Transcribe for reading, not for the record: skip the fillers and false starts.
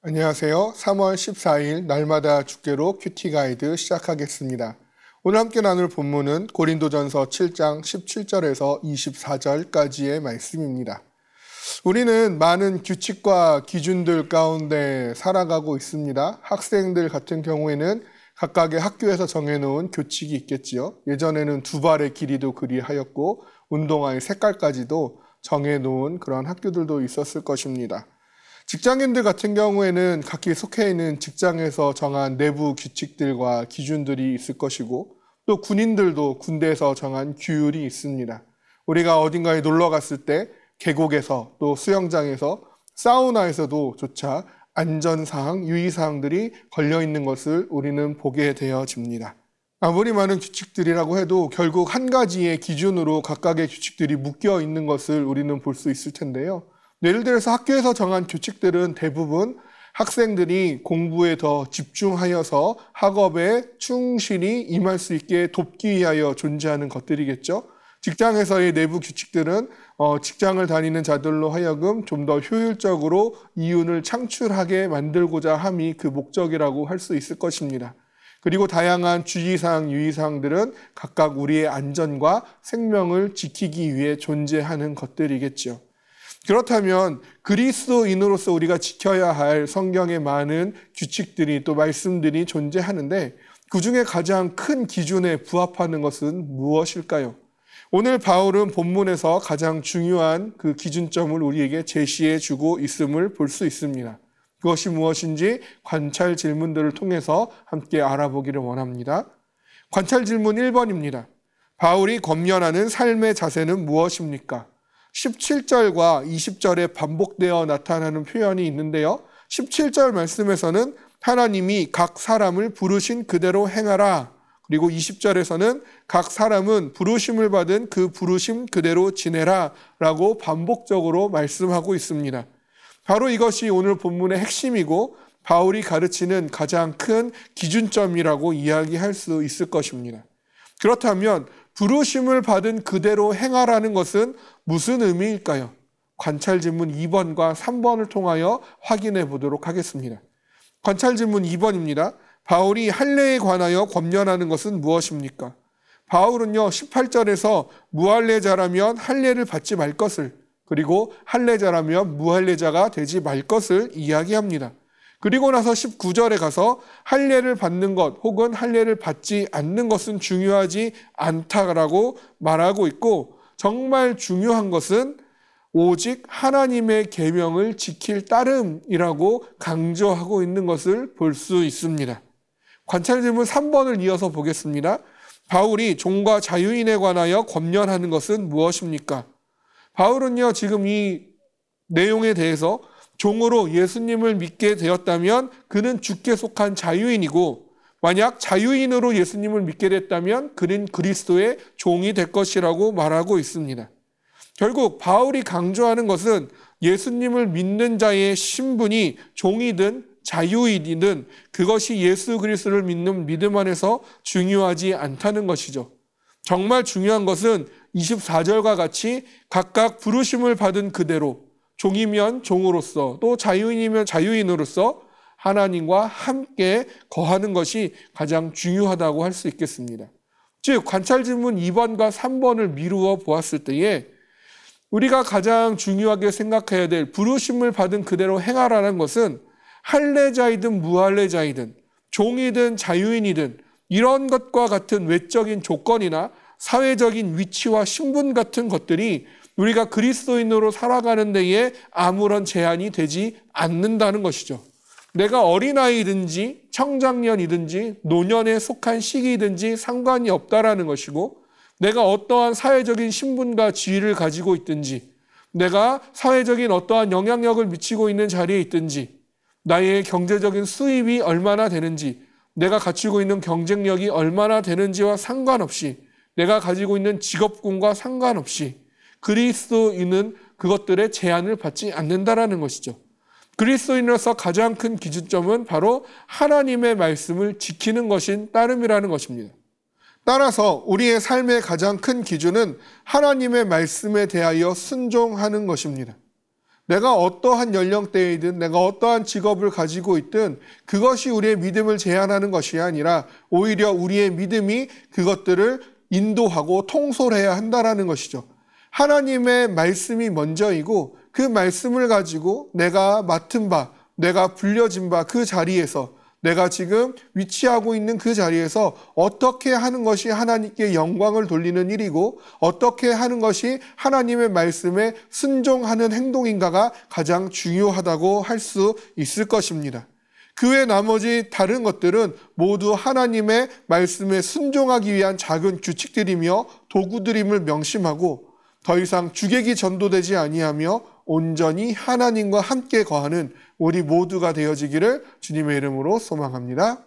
안녕하세요. 3월 14일 날마다 주께로 큐티 가이드 시작하겠습니다. 오늘 함께 나눌 본문은 고린도전서 7장 17절에서 24절까지의 말씀입니다. 우리는 많은 규칙과 기준들 가운데 살아가고 있습니다. 학생들 같은 경우에는 각각의 학교에서 정해놓은 규칙이 있겠지요. 예전에는 두 발의 길이도 그리하였고 운동화의 색깔까지도 정해놓은 그런 학교들도 있었을 것입니다. 직장인들 같은 경우에는 각기 속해 있는 직장에서 정한 내부 규칙들과 기준들이 있을 것이고, 또 군인들도 군대에서 정한 규율이 있습니다. 우리가 어딘가에 놀러 갔을 때 계곡에서 또 수영장에서 사우나에서도 조차 안전사항, 유의사항들이 걸려있는 것을 우리는 보게 되어집니다. 아무리 많은 규칙들이라고 해도 결국 한 가지의 기준으로 각각의 규칙들이 묶여 있는 것을 우리는 볼 수 있을 텐데요. 예를 들어서 학교에서 정한 규칙들은 대부분 학생들이 공부에 더 집중하여서 학업에 충실히 임할 수 있게 돕기 위하여 존재하는 것들이겠죠. 직장에서의 내부 규칙들은 직장을 다니는 자들로 하여금 좀 더 효율적으로 이윤을 창출하게 만들고자 함이 그 목적이라고 할 수 있을 것입니다. 그리고 다양한 주의사항, 유의사항들은 각각 우리의 안전과 생명을 지키기 위해 존재하는 것들이겠죠. 그렇다면 그리스도인으로서 우리가 지켜야 할 성경의 많은 규칙들이 또 말씀들이 존재하는데 그중에 가장 큰 기준에 부합하는 것은 무엇일까요? 오늘 바울은 본문에서 가장 중요한 그 기준점을 우리에게 제시해 주고 있음을 볼 수 있습니다. 그것이 무엇인지 관찰 질문들을 통해서 함께 알아보기를 원합니다. 관찰 질문 1번입니다. 바울이 권면하는 삶의 자세는 무엇입니까? 17절과 20절에 반복되어 나타나는 표현이 있는데요. 17절 말씀에서는 하나님이 각 사람을 부르신 그대로 행하라. 그리고 20절에서는 각 사람은 부르심을 받은 그 부르심 그대로 지내라 라고 반복적으로 말씀하고 있습니다. 바로 이것이 오늘 본문의 핵심이고 바울이 가르치는 가장 큰 기준점이라고 이야기할 수 있을 것입니다. 그렇다면 부르심을 받은 그대로 행하라는 것은 무슨 의미일까요? 관찰 질문 2번과 3번을 통하여 확인해 보도록 하겠습니다. 관찰 질문 2번입니다. 바울이 할례에 관하여 권면하는 것은 무엇입니까? 바울은요 18절에서 무할례자라면 할례를 받지 말 것을, 그리고 할례자라면 무할례자가 되지 말 것을 이야기합니다. 그리고 나서 19절에 가서 할례를 받는 것 혹은 할례를 받지 않는 것은 중요하지 않다라고 말하고 있고, 정말 중요한 것은 오직 하나님의 계명을 지킬 따름이라고 강조하고 있는 것을 볼 수 있습니다. 관찰 질문 3번을 이어서 보겠습니다. 바울이 종과 자유인에 관하여 권면하는 것은 무엇입니까? 바울은요 지금 이 내용에 대해서 종으로 예수님을 믿게 되었다면 그는 주께 속한 자유인이고, 만약 자유인으로 예수님을 믿게 됐다면 그는 그리스도의 종이 될 것이라고 말하고 있습니다. 결국 바울이 강조하는 것은 예수님을 믿는 자의 신분이 종이든 자유인이든 그것이 예수 그리스도를 믿는 믿음 안에서 중요하지 않다는 것이죠. 정말 중요한 것은 24절과 같이 각각 부르심을 받은 그대로 종이면 종으로서 또 자유인이면 자유인으로서 하나님과 함께 거하는 것이 가장 중요하다고 할 수 있겠습니다. 즉 관찰 질문 2번과 3번을 미루어 보았을 때에 우리가 가장 중요하게 생각해야 될 부르심을 받은 그대로 행하라는 것은 할례자이든 무할례자이든 종이든 자유인이든 이런 것과 같은 외적인 조건이나 사회적인 위치와 신분 같은 것들이 우리가 그리스도인으로 살아가는 데에 아무런 제한이 되지 않는다는 것이죠. 내가 어린아이든지 청장년이든지 노년에 속한 시기든지 상관이 없다라는 것이고, 내가 어떠한 사회적인 신분과 지위를 가지고 있든지, 내가 사회적인 어떠한 영향력을 미치고 있는 자리에 있든지, 나의 경제적인 수입이 얼마나 되는지, 내가 갖추고 있는 경쟁력이 얼마나 되는지와 상관없이, 내가 가지고 있는 직업군과 상관없이 그리스도인은 그것들의 제한을 받지 않는다라는 것이죠. 그리스도인으로서 가장 큰 기준점은 바로 하나님의 말씀을 지키는 것인 따름이라는 것입니다. 따라서 우리의 삶의 가장 큰 기준은 하나님의 말씀에 대하여 순종하는 것입니다. 내가 어떠한 연령대이든 내가 어떠한 직업을 가지고 있든 그것이 우리의 믿음을 제한하는 것이 아니라 오히려 우리의 믿음이 그것들을 인도하고 통솔해야 한다는 것이죠. 하나님의 말씀이 먼저이고 그 말씀을 가지고 내가 맡은 바, 내가 불려진 바 그 자리에서 내가 지금 위치하고 있는 그 자리에서 어떻게 하는 것이 하나님께 영광을 돌리는 일이고 어떻게 하는 것이 하나님의 말씀에 순종하는 행동인가가 가장 중요하다고 할 수 있을 것입니다. 그 외 나머지 다른 것들은 모두 하나님의 말씀에 순종하기 위한 작은 규칙들이며 도구들임을 명심하고 더 이상 주객이 전도되지 아니하며 온전히 하나님과 함께 거하는 우리 모두가 되어지기를 주님의 이름으로 소망합니다.